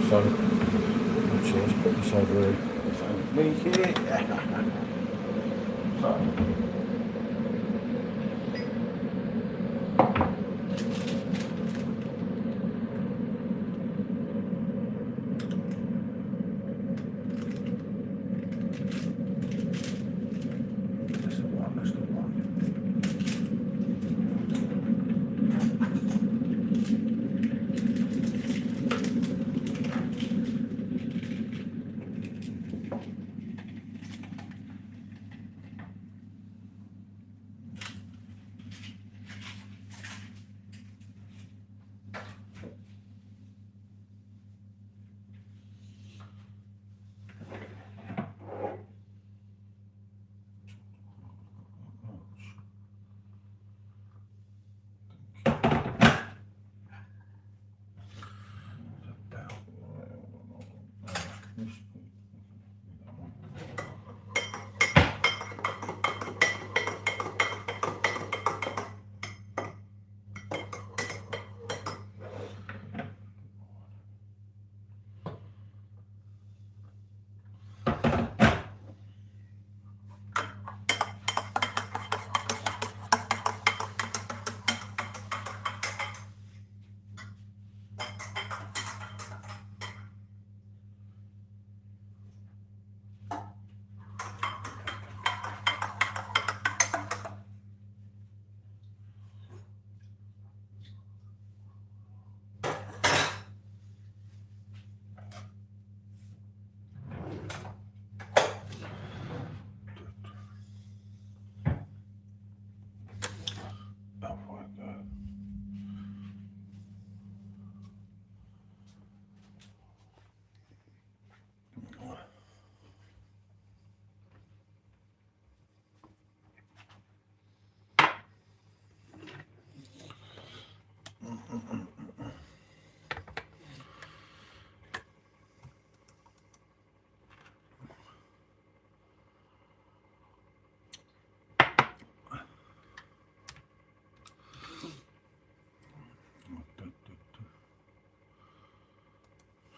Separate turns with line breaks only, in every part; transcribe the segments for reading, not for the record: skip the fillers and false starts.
So actually, let's put this over here. It's over me here. So.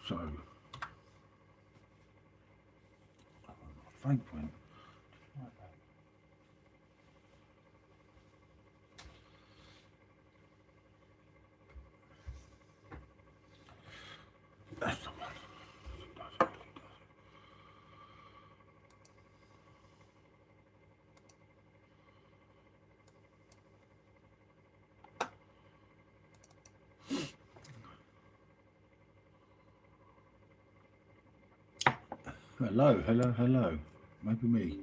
So, I think when that's the one. Hello, hello, hello. Maybe me.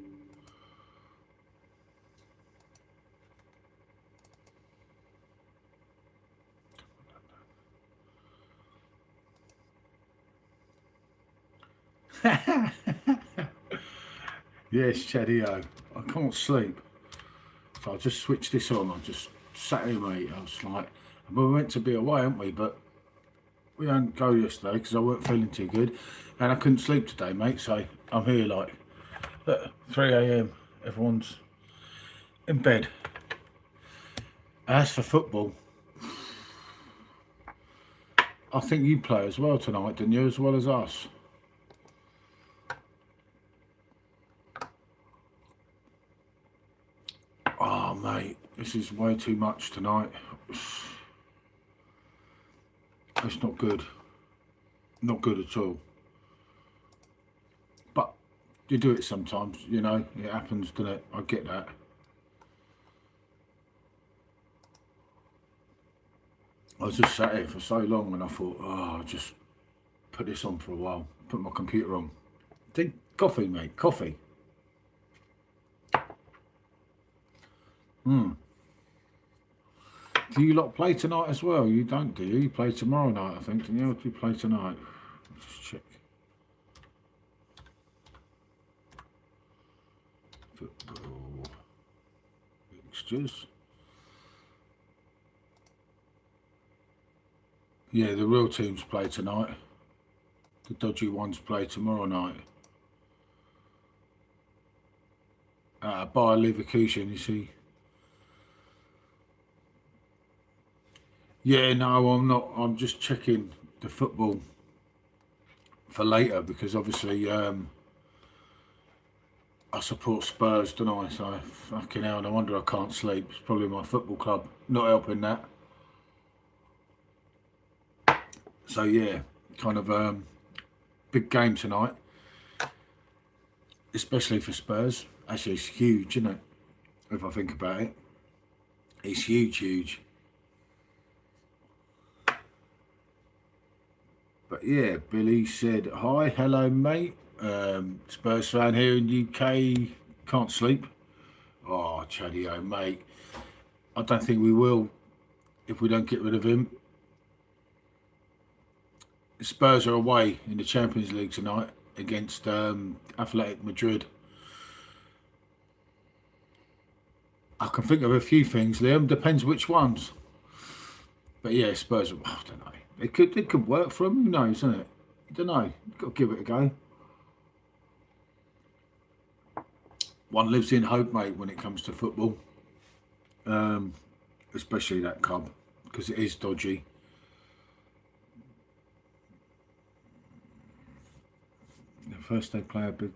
Yes, Chaddy-O. I can't sleep. So I just switched this on. I just sat here, mate. I was like, we're meant to be away, aren't we? But we didn't go yesterday because I weren't feeling too good. And I couldn't sleep today, mate. So I'm here like at 3 AM. Everyone's in bed. As for football, I think you play as well tonight, didn't you? As well as us. Oh, mate, this is way too much tonight. It's not good. Not good at all. But you do it sometimes, you know. It happens, doesn't it? I get that. I was just sat here for so long and I thought, oh, I'll just put this on for a while. Put my computer on. Coffee, mate, coffee. Do you lot play tonight as well? You don't, do you? You play tomorrow night, I think, don't you? Or do you play tonight? Let's just check. Football fixtures. Yeah, the real teams play tonight. The dodgy ones play tomorrow night. Bayer Leverkusen, you see. Yeah, no, I'm not. I'm just checking the football for later, because obviously I support Spurs, don't I? So fucking hell, no wonder I can't sleep. It's probably my football club not helping that. So yeah, kind of big game tonight, especially for Spurs. Actually, it's huge, isn't it? If I think about it, it's huge, huge. But yeah, Billy said, hi, hello mate. Spurs fan here in UK, can't sleep. Oh, Chadio, mate. I don't think we will if we don't get rid of him. The Spurs are away in the Champions League tonight against Athletic Madrid. I can think of a few things, Liam. Depends which ones. But yeah, Spurs, I don't know. It could work for them. Who knows, isn't it? I don't know. You've got to give it a go. One lives in hope, mate, when it comes to football. Especially that club, because it is dodgy. The first they play a big...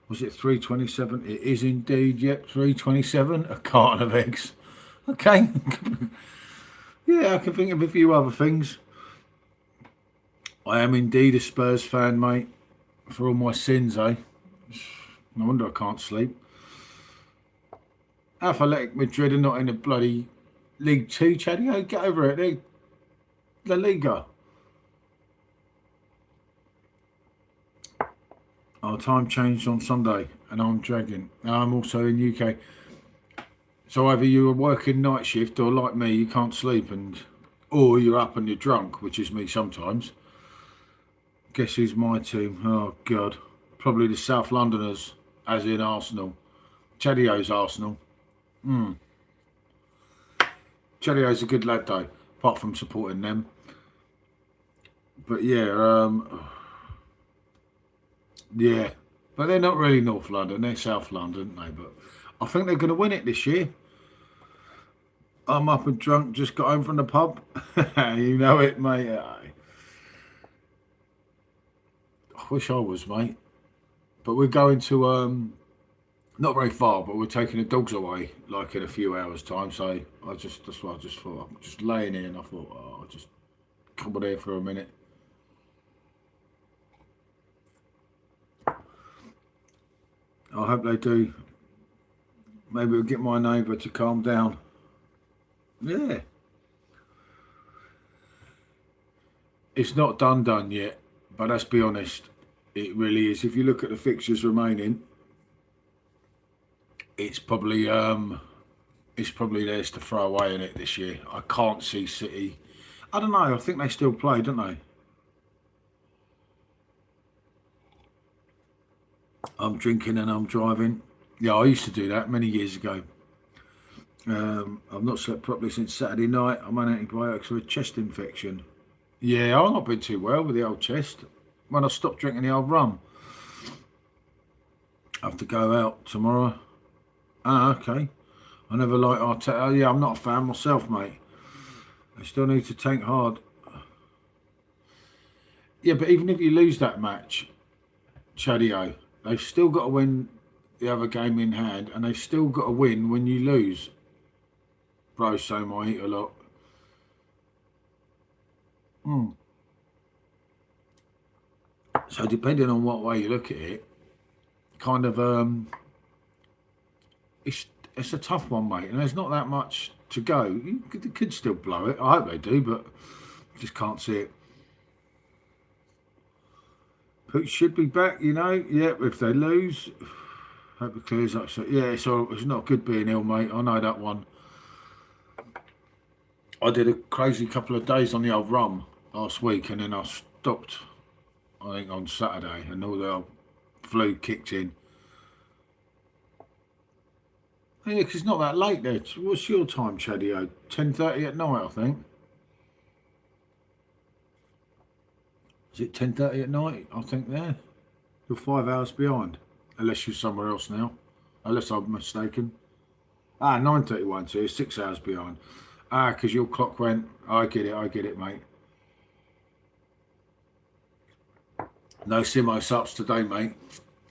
Was it 327? It is indeed, yep, 327. A carton of eggs. Okay. Yeah, I can think of a few other things. I am indeed a Spurs fan, mate. For all my sins, eh? No wonder I can't sleep. Athletic Madrid are not in the bloody League 2, Chadio. Get over it. They're La Liga. Our time changed on Sunday, and I'm dragging. I'm also in UK. So either you're working night shift, or like me, you can't sleep, or you're up and you're drunk, which is me sometimes. Guess who's my team? Oh God, probably the South Londoners, as in Arsenal. Chadio's Arsenal. Chadio's a good lad though, apart from supporting them. But yeah, yeah, but they're not really North London. They're South London, aren't they? But I think they're going to win it this year. I'm up and drunk, just got home from the pub. You know it, mate. I wish I was, mate. But we're going to, not very far, but we're taking the dogs away, like in a few hours' time. So that's what I just thought. I'm just laying here and I thought, oh, I'll just come on here for a minute. I hope they do. Maybe we'll get my neighbour to calm down. Yeah. It's not done yet, but let's be honest, it really is. If you look at the fixtures remaining, it's probably theirs to throw away in it this year. I can't see City. I don't know. I think they still play, don't they? I'm drinking and I'm driving. Yeah, I used to do that many years ago. I've not slept properly since Saturday night. I'm on antibiotics for a chest infection. Yeah, I've not been too well with the old chest. When I stopped drinking the old rum. I have to go out tomorrow. Ah, okay. I never like Arteta. Oh, yeah, I'm not a fan myself, mate. I still need to tank hard. Yeah, but even if you lose that match, Chadio, they've still got to win the other game in hand, and they've still got to win when you lose. Bro, so I eat a lot. So depending on what way you look at it, kind of it's a tough one, mate, and there's not that much to go. You could still blow it. I hope they do, but just can't see it. Pooch should be back, you know. Yep, if they lose, hope it clears up. So yeah, it's not good being ill, mate. I know that one. I did a crazy couple of days on the old rum last week, and then I stopped, I think, on Saturday, and all the old flu kicked in. Yeah, because it's not that late there. What's your time, Chadio? 10:30 at night, I think. Is it 10:30 at night? I think there. You're 5 hours behind, unless you're somewhere else now. Unless I'm mistaken. 9:31, so you're 6 hours behind. Because your clock went. I get it, mate. No Simo Sups today, mate.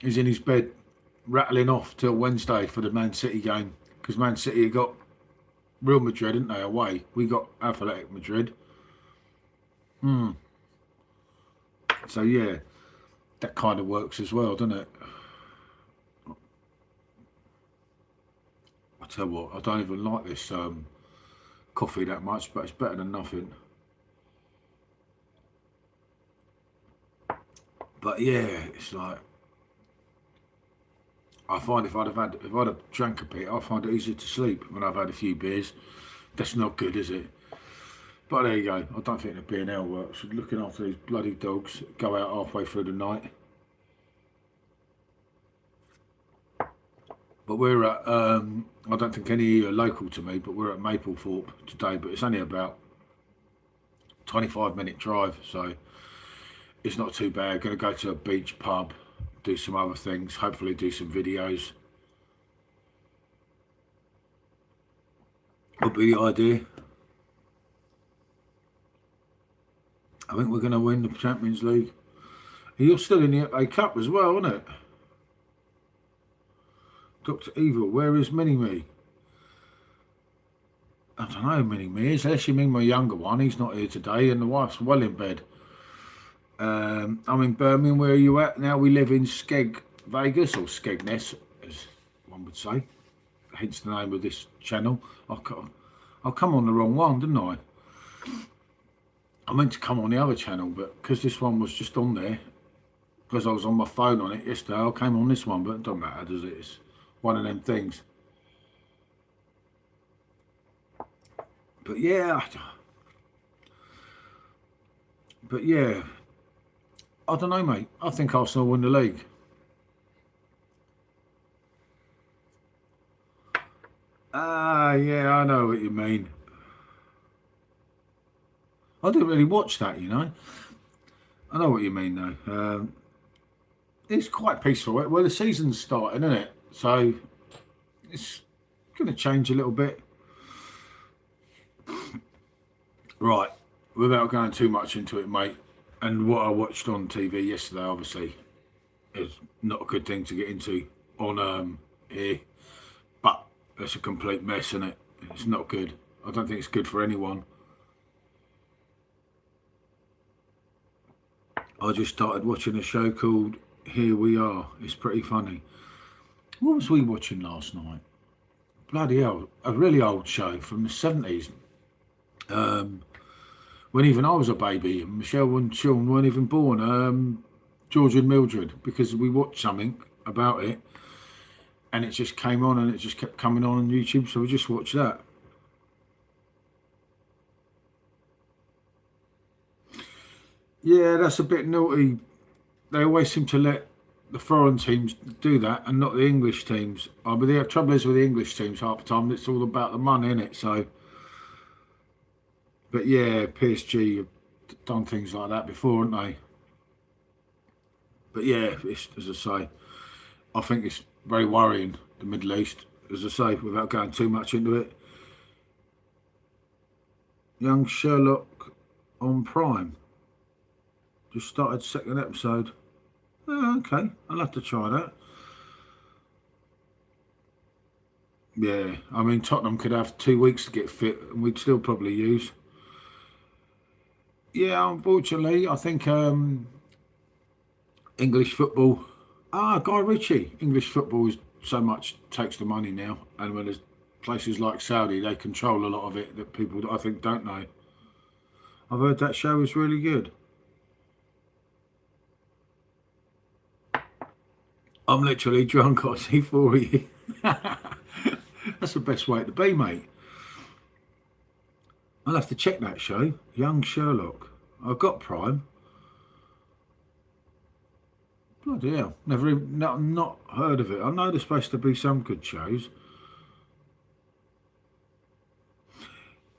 He's in his bed rattling off till Wednesday for the Man City game. Because Man City got Real Madrid, didn't they, away? We got Athletic Madrid. So, yeah, that kind of works as well, doesn't it? I tell you what, I don't even like this coffee that much, but it's better than nothing. But yeah, it's like, I find if I'd have drank a bit, I find it easier to sleep when I've had a few beers. That's not good, is it? But there you go. I don't think the B&L works. Looking after these bloody dogs go out halfway through the night. But we're at, I don't think any of you are local to me, but we're at Maplethorpe today, but it's only about 25-minute drive, so it's not too bad. Going to go to a beach pub, do some other things, hopefully do some videos. Would be the idea. I think we're going to win the Champions League. You're still in the FA Cup as well, aren't it? Dr. Evil, where is Mini-Me? I don't know who Mini-Me is. Unless you mean my younger one. He's not here today and the wife's well in bed. I'm in Birmingham. Where are you at? Now we live in Skegvegas, or Skegness, as one would say. Hence the name of this channel. I'll come on the wrong one, didn't I? I meant to come on the other channel, but because this one was just on there, because I was on my phone on it yesterday, I came on this one, but it doesn't matter, does it? It's one of them things. But yeah, I don't know, mate. I think Arsenal win the league. Yeah, I know what you mean. I didn't really watch that, you know. I know what you mean, though. It's quite peaceful. Well, the season's starting, isn't it? So it's going to change a little bit. Right, without going too much into it, mate, and what I watched on TV yesterday, obviously, is not a good thing to get into on here, but it's a complete mess, isn't it? It's not good. I don't think it's good for anyone. I just started watching a show called Here We Are. It's pretty funny. What was we watching last night? Bloody hell, a really old show from the 70s. When even I was a baby, and Michelle and Sean weren't even born. George and Mildred, because we watched something about it, and it just came on, and it just kept coming on YouTube, so we just watched that. Yeah, that's a bit naughty. They always seem to let the foreign teams do that and not the English teams. But the trouble is with the English teams, half the time it's all about the money, innit? So, but yeah, PSG have done things like that before, haven't they? But yeah, it's, as I say, I think it's very worrying, the Middle East, as I say, without going too much into it. Young Sherlock on Prime. Just started second episode. Oh, okay, I'll have to try that. Yeah, I mean, Tottenham could have 2 weeks to get fit and we'd still probably use. Yeah, unfortunately, I think English football. Guy Ritchie. English football is so much takes the money now, and when there's places like Saudi, they control a lot of it that people I think don't know. I've heard that show is really good. I'm literally drunk on C4. That's the best way to be, mate. I'll have to check that show. Young Sherlock. I've got Prime. Bloody hell. Never even, not heard of it. I know there's supposed to be some good shows.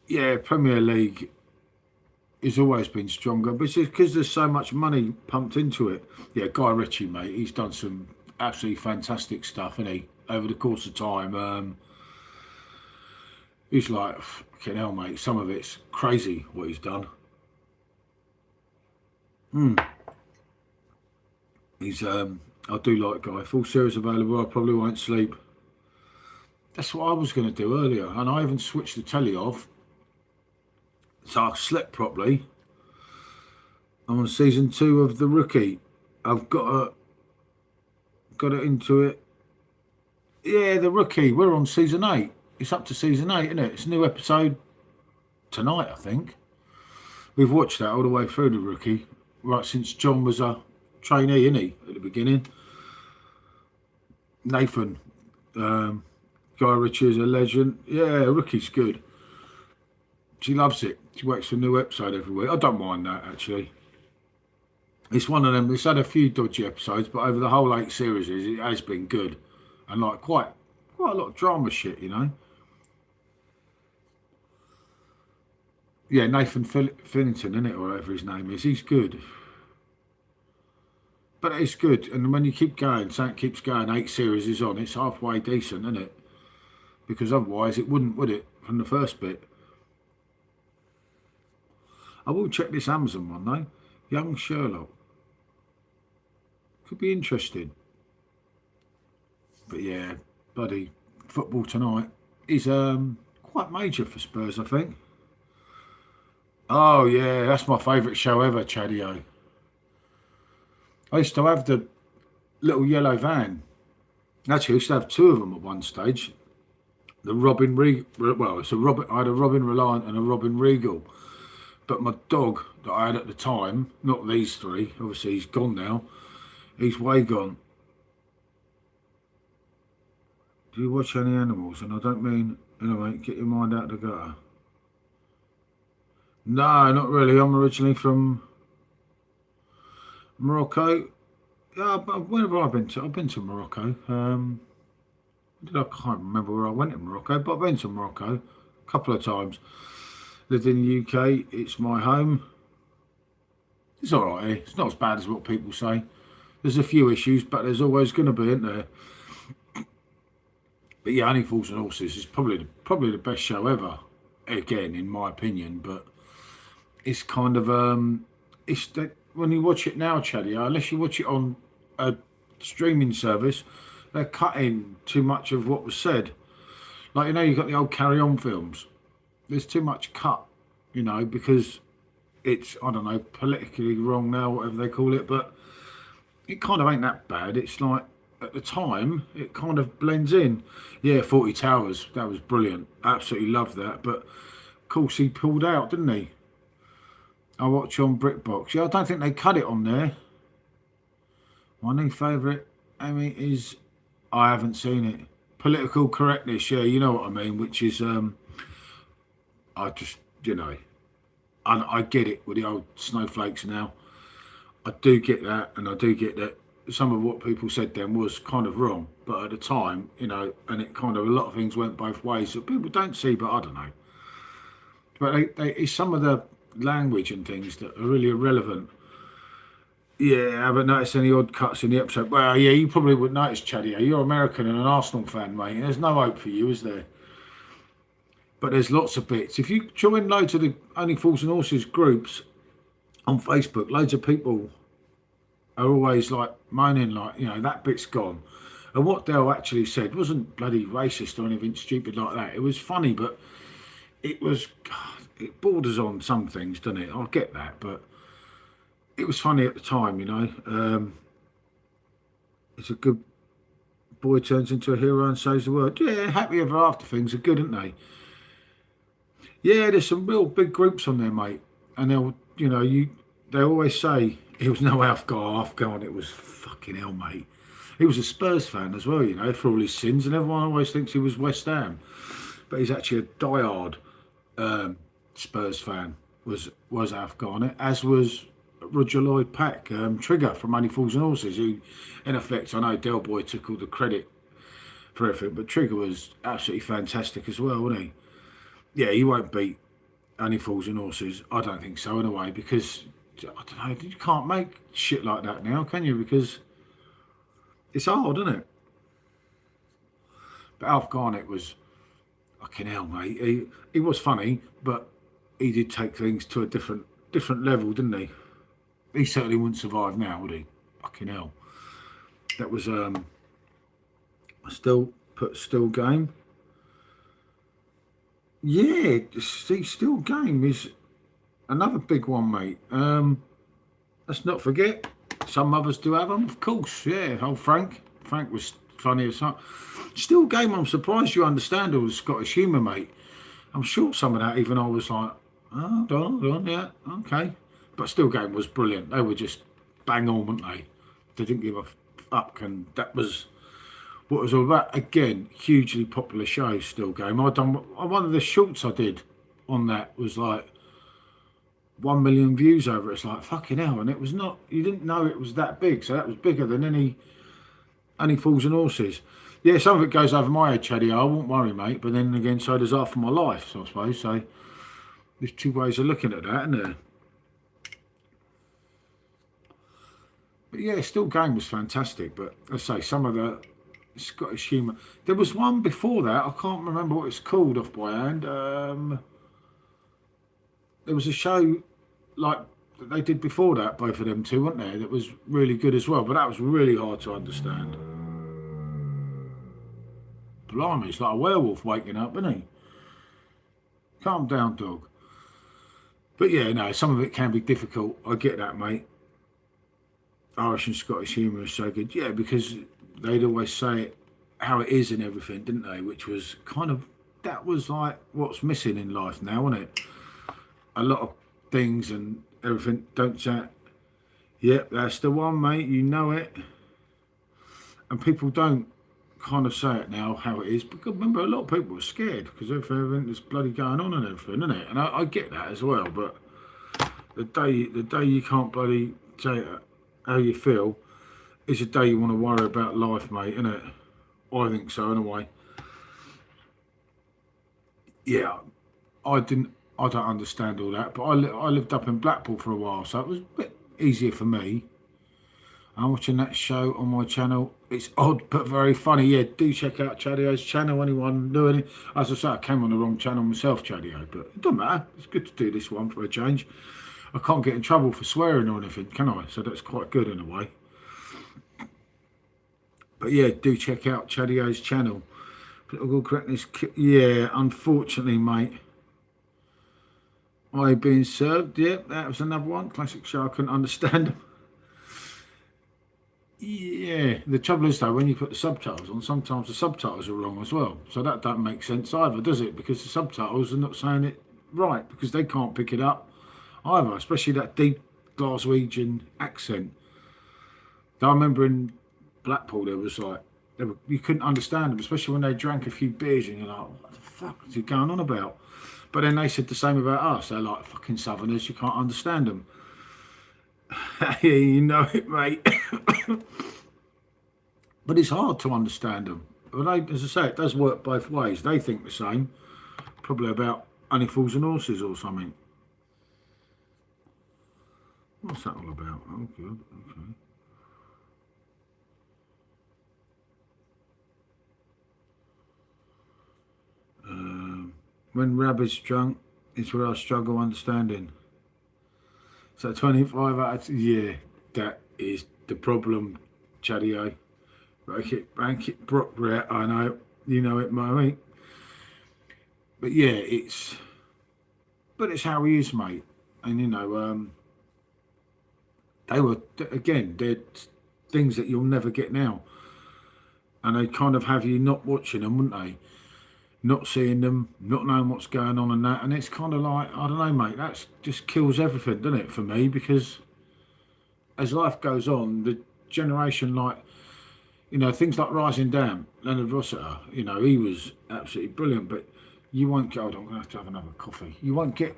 Yeah, Premier League has always been stronger, but it's because there's so much money pumped into it. Yeah, Guy Ritchie, mate, he's done some absolutely fantastic stuff, hasn't he, over the course of time. He's like, fucking hell, mate, some of it's crazy what he's done. He's I do like Guy. Full series available. I probably won't sleep. That's what I was going to do earlier, and I even switched the telly off, so I slept properly. I'm on season 2 of The Rookie. I've got it into it. Yeah, The Rookie. We're on season 8. It's up to season 8, isn't it? It's a new episode tonight, I think. We've watched that all the way through The Rookie, right since John was a trainee, isn't he, at the beginning? Nathan, Guy Ritchie is a legend. Yeah, Rookie's good. She loves it. She waits for a new episode every week. I don't mind that, actually. It's one of them. It's had a few dodgy episodes, but over the whole 8 series, it has been good, and like quite a lot of drama shit, you know. Yeah, Nathan Fillington, isn't it, or whatever his name is. He's good, but it's good. And when you keep going, something keeps going. 8 series is on. It's halfway decent, isn't it? Because otherwise, it wouldn't, would it? From the first bit. I will check this Amazon one though. Young Sherlock. Could be interesting. But yeah, bloody football tonight is quite major for Spurs, I think. Oh yeah, that's my favourite show ever, Chadio. I used to have the little yellow van. Actually, I used to have 2 of them at one stage. The Robin well, it's a Robin. I had a Robin Reliant and a Robin Regal. But my dog that I had at the time, not these 3, obviously he's gone now. He's way gone. Do you watch any animals? And I don't mean, anyway, get your mind out of the gutter. No, not really. I'm originally from Morocco. Yeah, but where have I been to? I've been to Morocco. I can't remember where I went in Morocco, but I've been to Morocco a couple of times. Lived in the UK. It's my home. It's all right here. It's not as bad as what people say. There's a few issues, but there's always going to be, isn't there? But yeah, Only Fools and Horses is probably the best show ever. Again, in my opinion, but it's kind of it's that when you watch it now, Chaddy, unless you watch it on a streaming service, they're cutting too much of what was said. Like, you know, you've got the old Carry On films. There's too much cut, you know, because it's, I don't know, politically wrong now, whatever they call it, but it kind of ain't that bad. It's like, at the time, it kind of blends in. Yeah, 40 Towers, that was brilliant. Absolutely loved that, but of course he pulled out, didn't he? I watch on BritBox. Yeah, I don't think they cut it on there. My new favourite, Amy, is, I haven't seen it. Political Correctness, yeah, you know what I mean, which is, I just, you know, I get it with the old snowflakes now. I do get that, and I do get that some of what people said then was kind of wrong. But at the time, you know, and it kind of, a lot of things went both ways that people don't see, but I don't know. But it's some of the language and things that are really irrelevant. Yeah, I haven't noticed any odd cuts in the episode. Well, yeah, you probably would notice, Chaddy. You're American and an Arsenal fan, mate. And there's no hope for you, is there? But there's lots of bits. If you join loads of the Only Fools and Horses groups on Facebook, loads of people are always like moaning, like, you know, that bit's gone. And what Dale actually said wasn't bloody racist or anything stupid like that. It was funny, but it was, God, it borders on some things, doesn't it? I get that, but it was funny at the time, you know. It's a good boy turns into a hero and saves the world. Yeah, happy ever after things are good, aren't they? Yeah, there's some real big groups on there, mate. And they'll, you know, they always say it was no Afghan. It was fucking hell, mate. He was a Spurs fan as well, you know, for all his sins, and everyone always thinks he was West Ham, but he's actually a diehard Spurs fan. Was Afghan, as was Roger Lloyd Pack, Trigger from Only Fools and Horses, who, in effect, I know Del Boy took all the credit for everything, but Trigger was absolutely fantastic as well, wasn't he? Yeah, he won't beat Only Fools and Horses. I don't think so, in a way, because I don't know, you can't make shit like that now, can you? Because it's hard, isn't it? But Alf Garnett was fucking hell, mate. He was funny, but he did take things to a different level, didn't he? He certainly wouldn't survive now, would he? Fucking hell. That was still game. Yeah, see, still game is another big one, mate. Let's not forget, some others do have them, of course. Yeah, old Frank was funny as hell. Still game, I'm surprised you understand all the Scottish humour, mate. I'm sure some of that, even I was like, oh, hold on, yeah, okay. But still game was brilliant. They were just bang on, weren't they? They didn't give a fuck, and that was what it was all about. Again, hugely popular show, still game. One of the shorts I did on that was like 1 million views over it. It's like fucking hell, and it was not. You didn't know it was that big, so that was bigger than any Fools and Horses. Yeah, some of it goes over my head, Chaddy. I won't worry, mate. But then again, so does half of my life, so I suppose. So there's two ways of looking at that, isn't there? But yeah, still game was fantastic. But let's say some of the Scottish humour. There was one before that. I can't remember what it's called off by hand. There was a show like that they did before that, both of them two, weren't there? That was really good as well. But that was really hard to understand. Blimey, it's like a werewolf waking up, isn't he? Calm down, dog. But yeah, no, some of it can be difficult. I get that, mate. Irish and Scottish humour is so good. Yeah, because they'd always say it how it is and everything, didn't they? Which was kind of, that was like what's missing in life now, isn't it? A lot of things and everything don't say, yep, that's the one, mate, you know it. And people don't kind of say it now how it is, because remember, a lot of people are scared because everything that's bloody going on and everything, isn't it? And I get that as well, but the day you can't bloody say how you feel is the day you want to worry about life, mate, isn't it? I think so, in a way. Yeah, I don't understand all that, but I lived up in Blackpool for a while, so it was a bit easier for me. I'm watching that show on my channel. It's odd but very funny. Yeah, do check out Chadio's channel. Anyone know any? As I say, I came on the wrong channel myself, Chadio, but it doesn't matter. It's good to do this one for a change. I can't get in trouble for swearing or anything, can I? So that's quite good in a way. But yeah, do check out Chadio's channel. Political correctness. Yeah, unfortunately, mate. I being served. Yeah, that was another one. Classic show. I couldn't understand them. Yeah, the trouble is though, when you put the subtitles on, sometimes the subtitles are wrong as well. So that don't make sense either, does it? Because the subtitles are not saying it right, because they can't pick it up either, especially that deep Glaswegian accent. I remember in Blackpool there was like, you couldn't understand them, especially when they drank a few beers and you're like, what the fuck is he going on about? But then they said the same about us. They're like, fucking Southerners, you can't understand them. Yeah, you know it, mate. But it's hard to understand them. But as I say, it does work both ways. They think the same, probably about Only Fools and Horses or something. What's that all about? Oh, good. Okay. When Rabbit's drunk, it's where I struggle understanding. So 25 out of, yeah, that is the problem, Chadio. Rank it, Brock Brett, I know, you know it, mate. But yeah, it's how he is, mate. And you know, they were, again, they're things that you'll never get now. And they kind of have you not watching them, wouldn't they? Not seeing them, not knowing what's going on and that. And it's kind of like, I don't know, mate, that just kills everything, doesn't it, for me? Because as life goes on, the generation, like, you know, things like Rising Down, Leonard Rossiter, you know, he was absolutely brilliant, but you won't get, hold on, I'm going to have another coffee. You won't get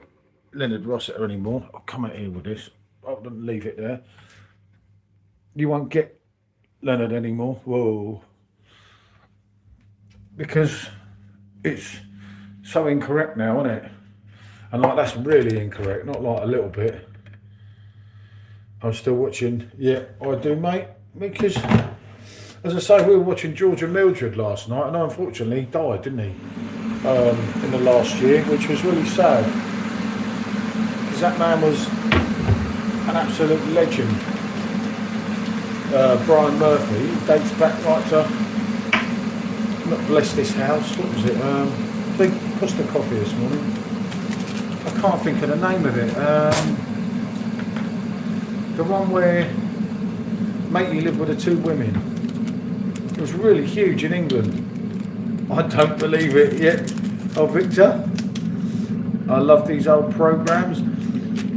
Leonard Rossiter anymore. I'll come out here with this. I'll leave it there. You won't get Leonard anymore. Whoa. Because it's so incorrect now, isn't it? And like, that's really incorrect, not like a little bit. I'm still watching, yeah, I do, mate, because as I say, we were watching George and Mildred last night, and unfortunately he died, didn't he, in the last year, which was really sad, because that man was an absolute legend. Brian Murphy, dates back right to, not bless this house, what was it, big Costa coffee this morning. I can't think of the name of it. The one where Mate You Live with the Two Women. It was really huge in England. I don't believe it yet. Oh, Victor. I love these old programmes.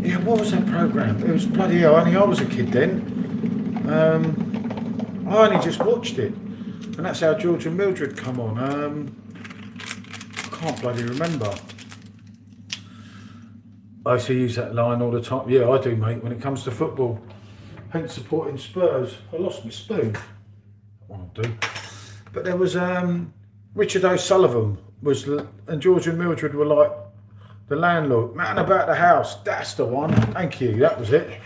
Yeah, what was that programme? It was bloody hell, only I was a kid then. I only just watched it. And that's how George and Mildred come on. I can't bloody remember. I used to use that line all the time. Yeah, I do, mate, when it comes to football. Hence supporting Spurs. I lost my spoon. That one I'll do. But there was Richard O'Sullivan and George and Mildred were like the landlord. Man about the house. That's the one. Thank you. That was it.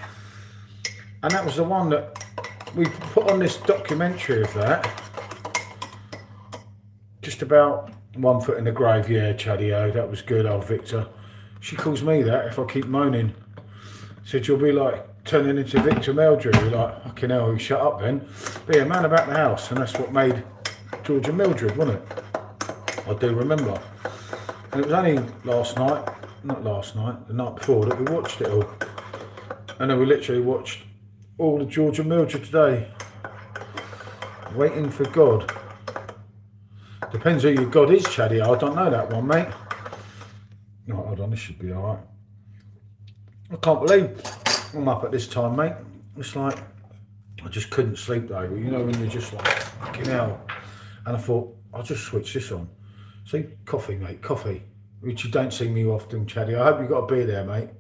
And that was the one that we put on this documentary of that. Just about 1 foot in the grave. Yeah, Chaddy-O. That was good, old Victor. She calls me that if I keep moaning. Said you'll be like turning into Victor Meldrew. You're like, fucking hell, you shut up then. But yeah, man about the house, and that's what made George and Mildred, wasn't it? I do remember. And it was only the night before that we watched it all. And then we literally watched all the George and Mildred today. Waiting for God. Depends who your God is, Chaddy. I don't know that one, mate. No, hold on, this should be alright. I can't believe I'm up at this time, mate. It's like, I just couldn't sleep though. You know, when you're just like, fucking hell. And I thought, I'll just switch this on. See, coffee, mate, coffee. Which you don't see me often, Chaddy. I hope you got a beer there, mate.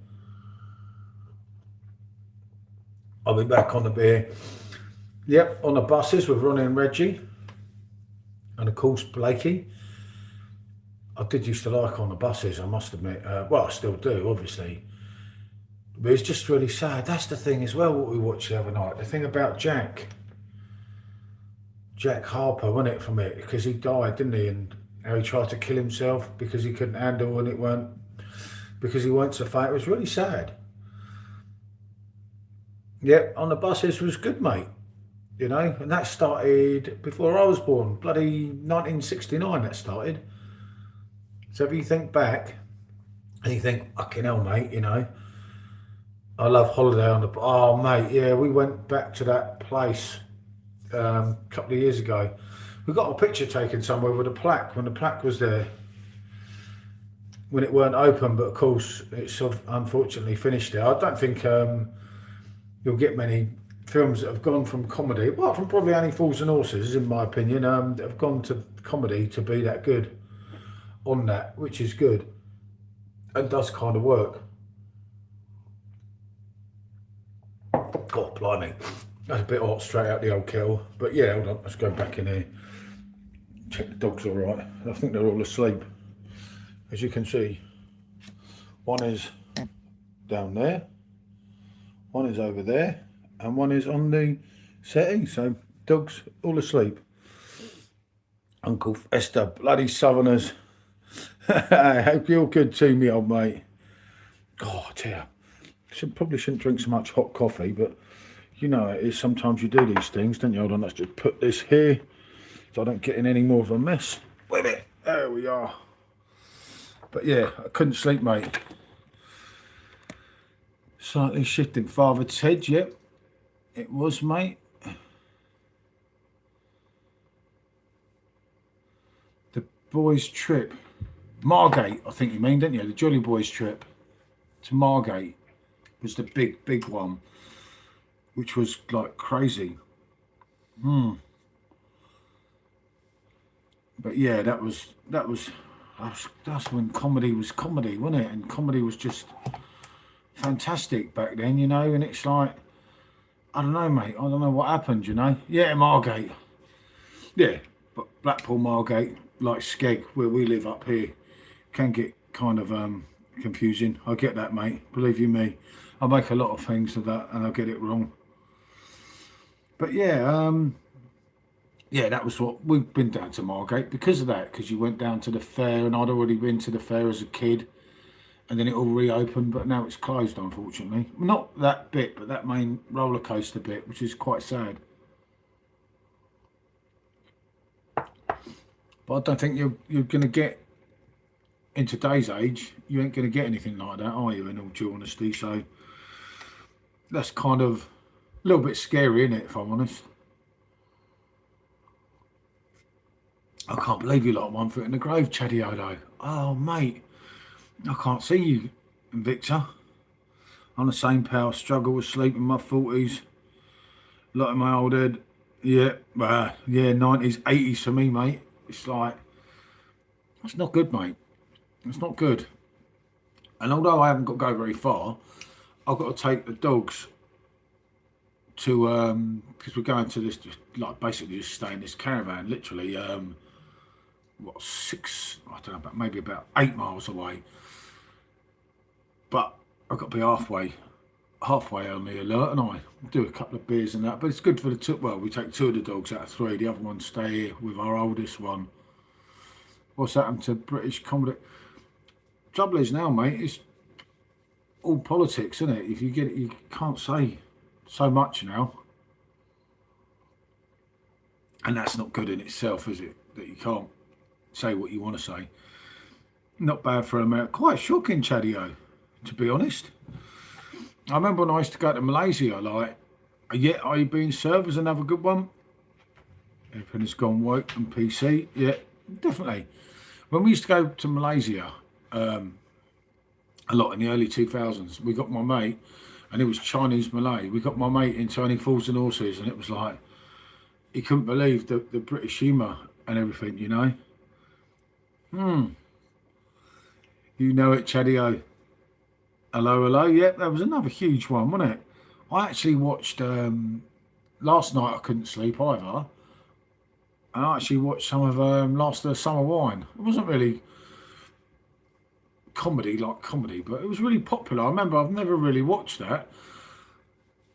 I'll be back on the beer. Yep, on the buses with Ronnie and Reggie. And of course, Blakey. I did used to like on the buses, I must admit. Well, I still do, obviously. But it's just really sad. That's the thing as well, what we watched the other night. The thing about Jack Harper, wasn't it, from it? Because he died, didn't he? And how he tried to kill himself because he couldn't handle and because he weren't so fat. It was really sad. Yeah, on the buses was good, mate. You know, and that started before I was born. Bloody 1969 that started. So if you think back, and you think, fucking hell, mate, you know, I love Holiday on the... Oh, mate, yeah, we went back to that place a couple of years ago. We got a picture taken somewhere with a plaque, when the plaque was there, when it weren't open, but of course, it's unfortunately finished there. I don't think you'll get many films that have gone from comedy, well, from probably Only Fools and Horses, in my opinion, that have gone to comedy to be that good on that, which is good and does kind of work. God, blimey, that's a bit hot straight out the old kettle. But yeah, hold on, let's go back in here, check the dog's all right. I think they're all asleep, as you can see. One is down there, one is over there, and one is on the settee. So dogs all asleep. Uncle Fester, bloody Southerners. I hope you're good too, me old mate. Oh dear. Probably shouldn't drink so much hot coffee, but you know it is. Sometimes you do these things, don't you? Hold on, let's just put this here so I don't get in any more of a mess with it. There we are. But yeah, I couldn't sleep, mate. Slightly shifting Father Ted, yep. It was, mate. The boys' trip. Margate, I think you mean, didn't you? The Jolly Boys trip to Margate was the big one, which was like crazy. But yeah, that's when comedy was comedy, wasn't it? And comedy was just fantastic back then, you know. And it's like, I don't know, mate. I don't know what happened, you know. Yeah, Margate. Yeah, but Blackpool, Margate, like Skeg, where we live up here, can get kind of confusing. I get that, mate. Believe you me. I make a lot of things of that and I get it wrong. But yeah, yeah, that was what we've been down to Margate because of that, because you went down to the fair and I'd already been to the fair as a kid, and then it all reopened, but now it's closed, unfortunately. Not that bit, but that main roller coaster bit, which is quite sad. But I don't think you're going to get, in today's age, you ain't going to get anything like that, are you, in all due honesty? So that's kind of a little bit scary, isn't it, if I'm honest? I can't believe you lot 1 foot in the grave, Chaddy Odo. Oh, mate, I can't see you, Victor. On the same power struggle with sleep in my 40s. Lot in my old head. Yeah, yeah, 90s, 80s for me, mate. It's like, it's not good, mate. It's not good. And although I haven't got to go very far, I've got to take the dogs to, because we're going to this, just, like, basically just stay in this caravan, literally, what, 6, I don't know, about maybe about 8 miles away. But I've got to be halfway on the alert, and I do a couple of beers and that. But it's good for the two. Well, we take 2 of the dogs out of 3. The other one stay here with our oldest one. What's happened to British comedy? Trouble is now, mate, it's all politics, isn't it? If you get it, you can't say so much now, and that's not good in itself, is it? That you can't say what you want to say. Not bad for America. Quite shocking, Chaddy-O, to be honest. I remember when I used to go to Malaysia, like, yeah, are you being served as another good one? Everything has gone woke and PC. Yeah, definitely. When we used to go to Malaysia, a lot in the early 2000s, we got my mate, and it was Chinese Malay. We got my mate into Only Fools and Horses, and it was like, he couldn't believe the British humour and everything, you know. You know it, Chaddy-O. Hello, hello. Yep, that was another huge one, wasn't it? I actually watched, last night I couldn't sleep either. And I actually watched some of Last Summer Wine. It wasn't really comedy, but it was really popular. I remember I've never really watched that.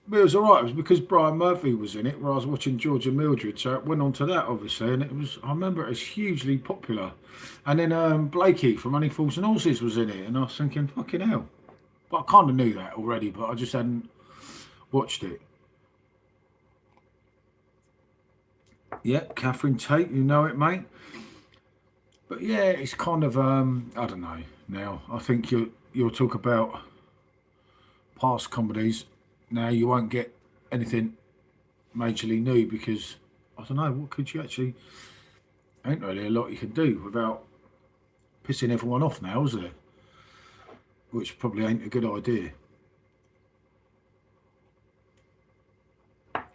But it was all right. It was because Brian Murphy was in it, where I was watching George and Mildred, so it went on to that, obviously, and it was, I remember it was hugely popular. And then Blakey from Only Fools and Horses was in it, and I was thinking, fucking hell. But I kind of knew that already, but I just hadn't watched it. Yep, Catherine Tate, you know it, mate. But yeah, it's kind of, I don't know now. I think you'll talk about past comedies. Now you won't get anything majorly new because, I don't know, what could you actually, ain't really a lot you can do without pissing everyone off now, is there? Which probably ain't a good idea.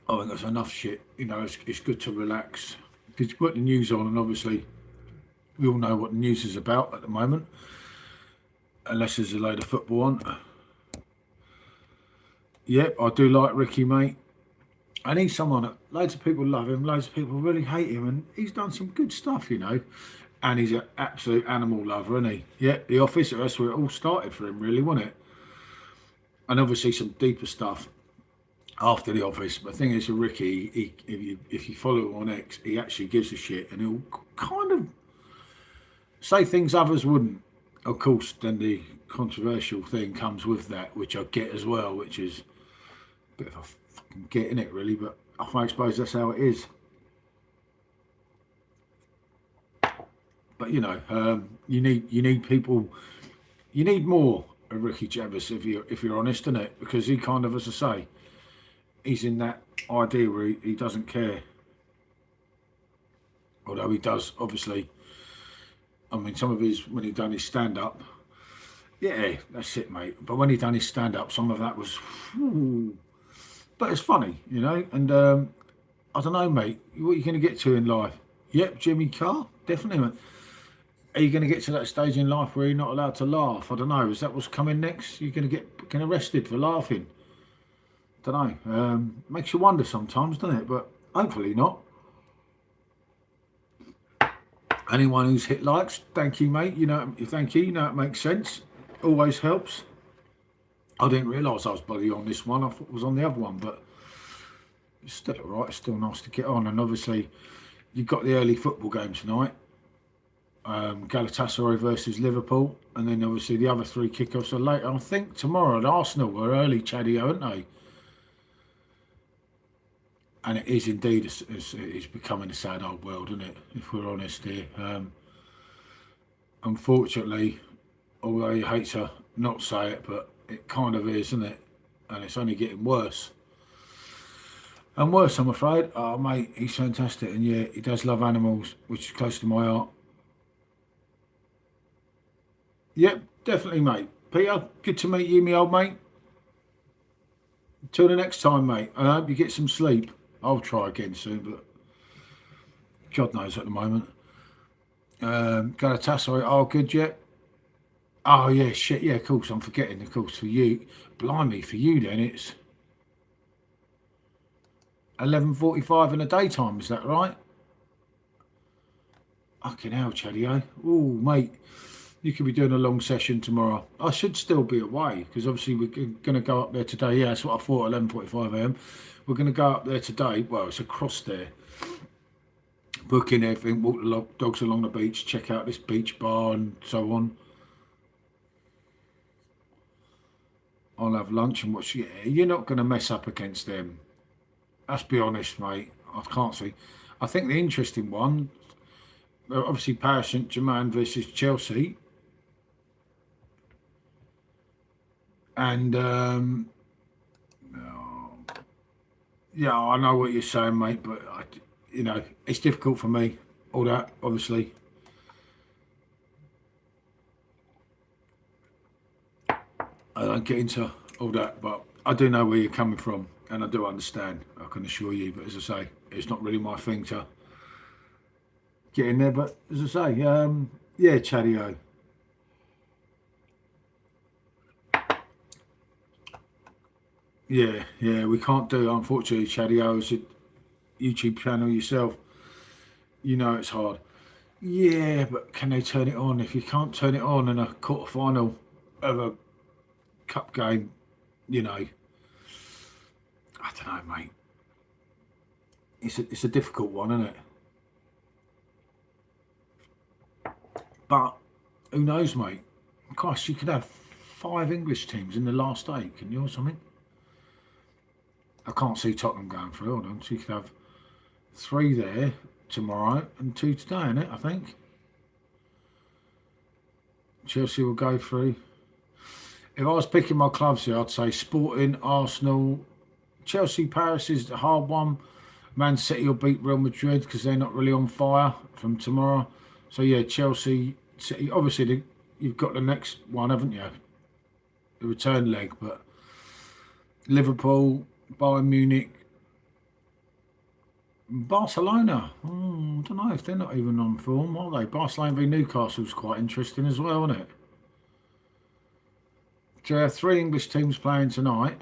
I think that's enough shit. You know, it's good to relax. Because you put the news on, and obviously we all know what the news is about at the moment. Unless there's a load of football on. Yep, I do like Ricky, mate. And he's someone that loads of people love him, loads of people really hate him, and he's done some good stuff, you know. And he's an absolute animal lover, isn't he? Yeah, The Office, that's where it all started for him, really, wasn't it? And obviously some deeper stuff after The Office. But the thing is, with Ricky, if you follow him on X, he actually gives a shit, and he'll kind of say things others wouldn't. Of course, then the controversial thing comes with that, which I get as well, which is a bit of a fucking get in it, really. But I suppose that's how it is. But you know, you need people, you need more of Ricky Gervais if you're honest, isn't it? Because he kind of, as I say, he's in that idea where he doesn't care. Although he does, obviously. I mean, some of his, when he done his stand-up, yeah, that's it, mate. But when he done his stand-up, some of that was, but it's funny, you know. And I don't know, mate, what are you going to get to in life? Yep, Jimmy Carr, definitely, mate. Are you going to get to that stage in life where you're not allowed to laugh? I don't know. Is that what's coming next? You're going to get arrested for laughing? Don't know. Makes you wonder sometimes, doesn't it? But hopefully not. Anyone who's hit likes, thank you, mate. You know, thank you. You know, it makes sense. Always helps. I didn't realise I was bloody on this one. I thought it was on the other one, but it's still all right. It's still nice to get on. And obviously, you've got the early football game tonight. Galatasaray versus Liverpool, and then obviously the other 3 kickoffs are later. I think tomorrow at Arsenal were early, Chaddy, aren't they? And it is indeed, it's becoming a sad old world, isn't it? If we're honest here. Unfortunately, although you hate to not say it, but it kind of is, isn't it? And it's only getting worse. And worse, I'm afraid. Oh, mate, he's fantastic. And yeah, he does love animals, which is close to my heart. Yep, definitely, mate. Peter, good to meet you, me old mate. Till the next time, mate. I hope you get some sleep. I'll try again soon, but God knows at the moment. Galatasaray, oh, good yet? Oh, yeah, shit, yeah, of course, I'm forgetting, of course, for you. Blimey, for you then, it's 11:45 in the daytime, is that right? Fucking hell, Chaddy, eh? Oh, mate, you could be doing a long session tomorrow. I should still be away, because obviously we're going to go up there today. Yeah, that's what I thought, 11:45 a.m. We're going to go up there today. Well, it's across there. Book in everything, walk the dogs along the beach, check out this beach bar and so on. I'll have lunch and watch. Yeah, you're not going to mess up against them. Let's be honest, mate. I can't see. I think the interesting one, obviously Paris Saint-Germain versus Chelsea. And, yeah, I know what you're saying, mate, but, it's difficult for me, all that, obviously. I don't get into all that, but I do know where you're coming from, and I do understand, I can assure you. But as I say, it's not really my thing to get in there. But as I say, yeah, Chaddy-O. Yeah, we can't do, unfortunately, Chaddy-O, as a YouTube channel yourself. You know it's hard. Yeah, but can they turn it on? If you can't turn it on in a quarter-final of a cup game, I don't know, mate. It's a difficult one, isn't it? But who knows, mate? Gosh, you could have 5 English teams in the last 8, can you, or something? I can't see Tottenham going through. Hold on. So you could have 3 there tomorrow and 2 today, innit? I think. Chelsea will go through. If I was picking my clubs here, I'd say Sporting, Arsenal, Chelsea, Paris is a hard one. Man City will beat Real Madrid because they're not really on fire from tomorrow. So yeah, Chelsea, City. Obviously, you've got the next one, haven't you? The return leg, but Liverpool, Bayern Munich, Barcelona. I don't know if they're not even on form, are they? Barcelona v Newcastle's quite interesting as well, isn't it? So there are 3 English teams playing tonight.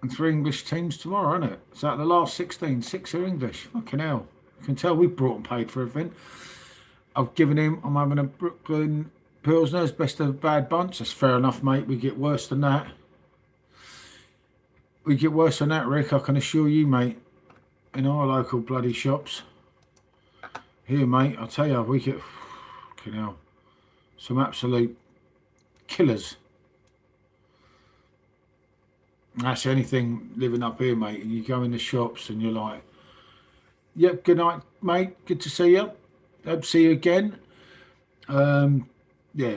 And 3 English teams tomorrow, isn't it? So out of the last 16, 6 are English. Fucking hell. You can tell we've brought and paid for everything. I'm having a Brooklyn Pilsner's best of a bad bunch. That's fair enough, mate. We get worse than that. We get worse than that, Rick, I can assure you, mate. In our local bloody shops. Here, mate, I'll tell you, we get, fucking hell, some absolute killers. That's anything living up here, mate. And you go in the shops and you're like, yep, good night, mate. Good to see you. Hope to see you again. Yeah,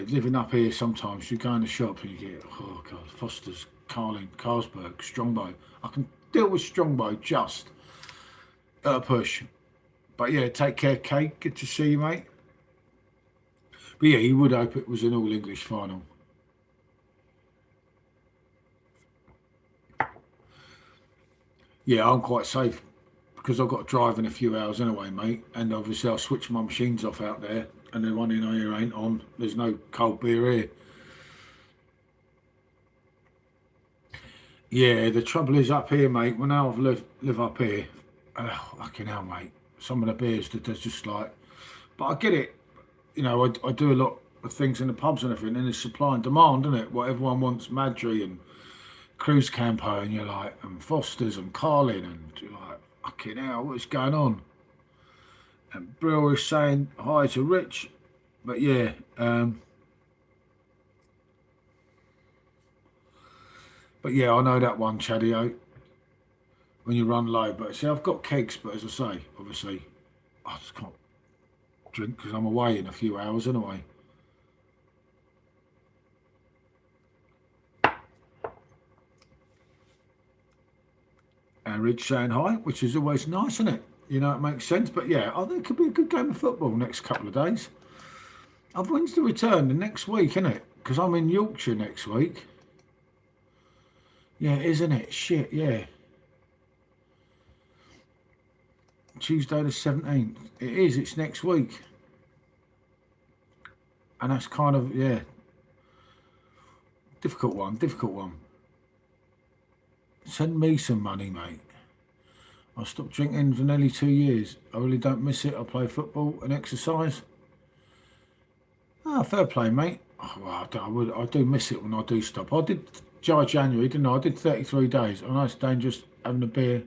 living up here sometimes you go in the shop and you get, oh God, Foster's, Carling, Carlsberg, Strongbow. I can deal with Strongbow just at a push. But yeah, take care, Kate. Good to see you, mate. But yeah, you would hope it was an all-English final. Yeah, I'm quite safe because I've got to drive in a few hours anyway, mate. And obviously I'll switch my machines off out there and the one in here ain't on. There's no cold beer here. Yeah, the trouble is up here, mate, when I live up here, fucking hell, mate. Some of the beers that there's just like, but I get it. I do a lot of things in the pubs and everything, and it's supply and demand, isn't it? What everyone wants, Madry and Cruise Campo, and you're like, and Foster's and Carlin, and you're like, fucking hell, what's going on? And Brill is saying hi to Rich, but yeah, But yeah, I know that one, Chadio, when you run low. But see, I've got kegs, but as I say, obviously, I just can't drink because I'm away in a few hours anyway. And Ridge saying hi, which is always nice, isn't it? You know, it makes sense. But yeah, I think it could be a good game of football next couple of days. When's the return? The next week, isn't it? Because I'm in Yorkshire next week. Yeah, isn't it? Shit, yeah. Tuesday the 17th. It is, it's next week. And that's kind of, yeah. Difficult one. Send me some money, mate. I stopped drinking for nearly 2 years. I really don't miss it. I play football and exercise. Ah, fair play, mate. Oh, well, I do miss it when I do stop. I did January, didn't I? I did 33 days. I know it's dangerous having a beer.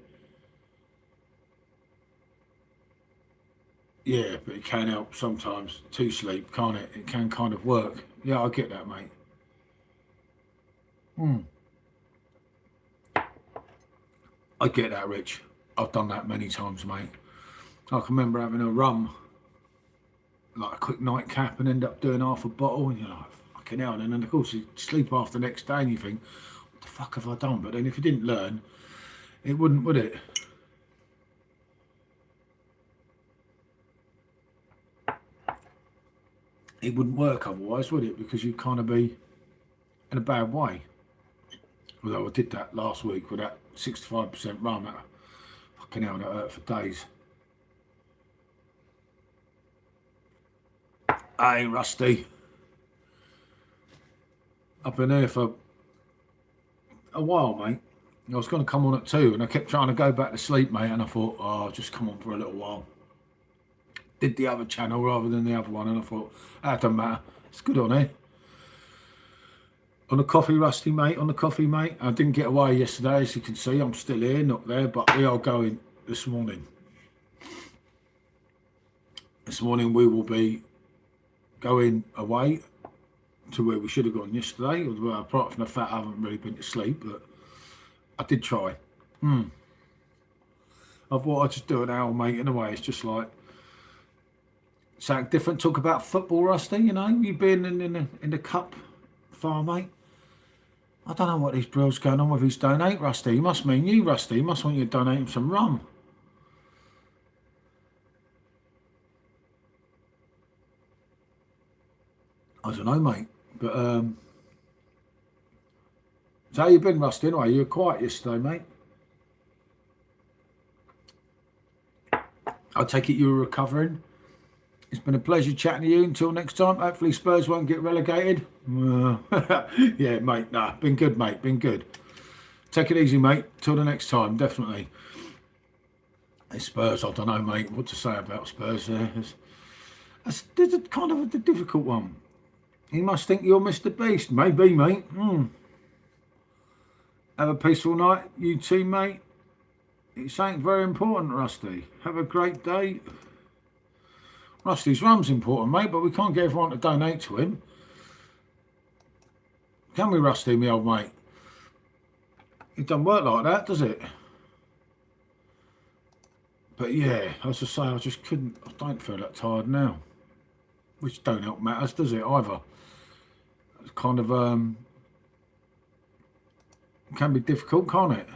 Yeah, but it can help sometimes to sleep, can't it? It can kind of work. Yeah, I get that, mate. I get that, Rich. I've done that many times, mate. I can remember having a rum, like a quick nightcap, and end up doing half a bottle, and you're like, fucking hell. And then, of course, you sleep after the next day, and you think, what the fuck have I done? But then if you didn't learn, it wouldn't, would it? It wouldn't work otherwise, would it? Because you'd kind of be in a bad way. Although I did that last week with that 65% rum. That fucking hell, that hurt for days. Hey, Rusty. I've been here for a while, mate. I was going to come on at 2 and I kept trying to go back to sleep, mate. And I thought, oh, I'll just come on for a little while. Did the other channel rather than the other one. And I thought, that doesn't matter. It's good on here. On the coffee, Rusty, mate. On the coffee, mate. I didn't get away yesterday, as you can see. I'm still here, not there, but we are going this morning. This morning we will be going away to where we should have gone yesterday. Although apart from the fact I haven't really been to sleep, but I did try. I thought I'd just do an hour, mate. In a way, it's just like something different. Talk about football, Rusty. You know, you've been in the cup far, mate. I don't know what these brills going on with his donate, Rusty. He must mean you, Rusty. He must want you to donate him some rum. I don't know, mate. But so how you been, Rusty? Anyway, you were quiet yesterday, mate. I take it you were recovering. It's been a pleasure chatting to you. Until next time, hopefully Spurs won't get relegated. Yeah, mate. Nah, been good, mate. Been good. Take it easy, mate. Till the next time, definitely. It's Spurs, I don't know, mate, what to say about Spurs there. It's kind of a difficult one. You must think you're Mr. Beast. Maybe, mate. Have a peaceful night, you too, mate. It's something very important, Rusty. Have a great day. Rusty's rum's important, mate, but we can't get everyone to donate to him. Can we, Rusty, me old mate? It doesn't work like that, does it? But yeah, as I say, I just couldn't, I don't feel that tired now. Which don't help matters, does it, either? It's kind of, can be difficult, can't it?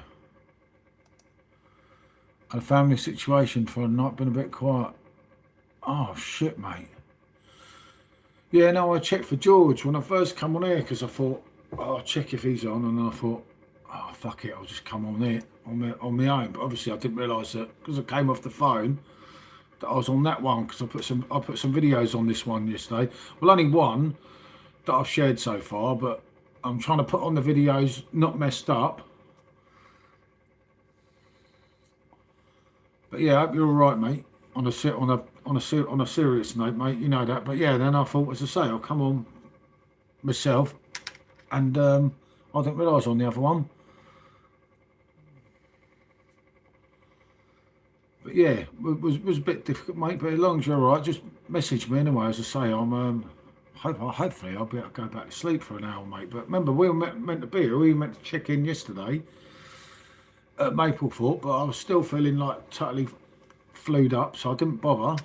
And a family situation for a night been a bit quiet. Oh, shit, mate. Yeah, no, I checked for George when I first come on here because I thought, oh, I'll check if he's on. And I thought, oh, fuck it, I'll just come on here on my own. But obviously I didn't realise that because I came off the phone that I was on that one because I put some videos on this one yesterday. Well, only one that I've shared so far, but I'm trying to put on the videos not messed up. But yeah, I hope you're all right, mate. On a serious note, mate, you know that. But yeah, then I thought, as I say, I'll come on myself, and I didn't realise on the other one. But yeah, it was a bit difficult, mate. But as long as you're all right, just message me anyway. As I say, I'm hopefully I'll be able to go back to sleep for an hour, mate. But remember, we were meant to be here. We were meant to check in yesterday at Maplethorpe, but I was still feeling like totally flued up, so I didn't bother.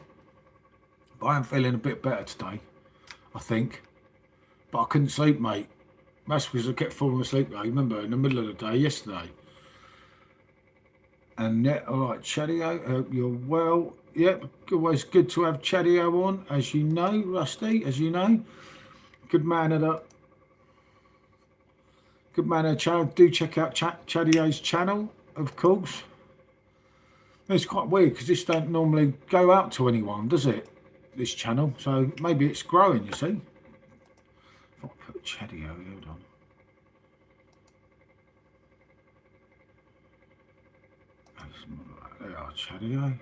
But I am feeling a bit better today, I think. But I couldn't sleep, mate. That's because I kept falling asleep, though. Remember, in the middle of the day yesterday. And yeah, all right, Chadio, hope you're well. Yep, always good to have Chadio on, as you know, Rusty, as you know. Good man at a channel. Do check out Chadio's channel, of course. It's quite weird because this don't normally go out to anyone, does it? This channel, so maybe it's growing. You see. If I put Chadio, hold on. There are Chadio.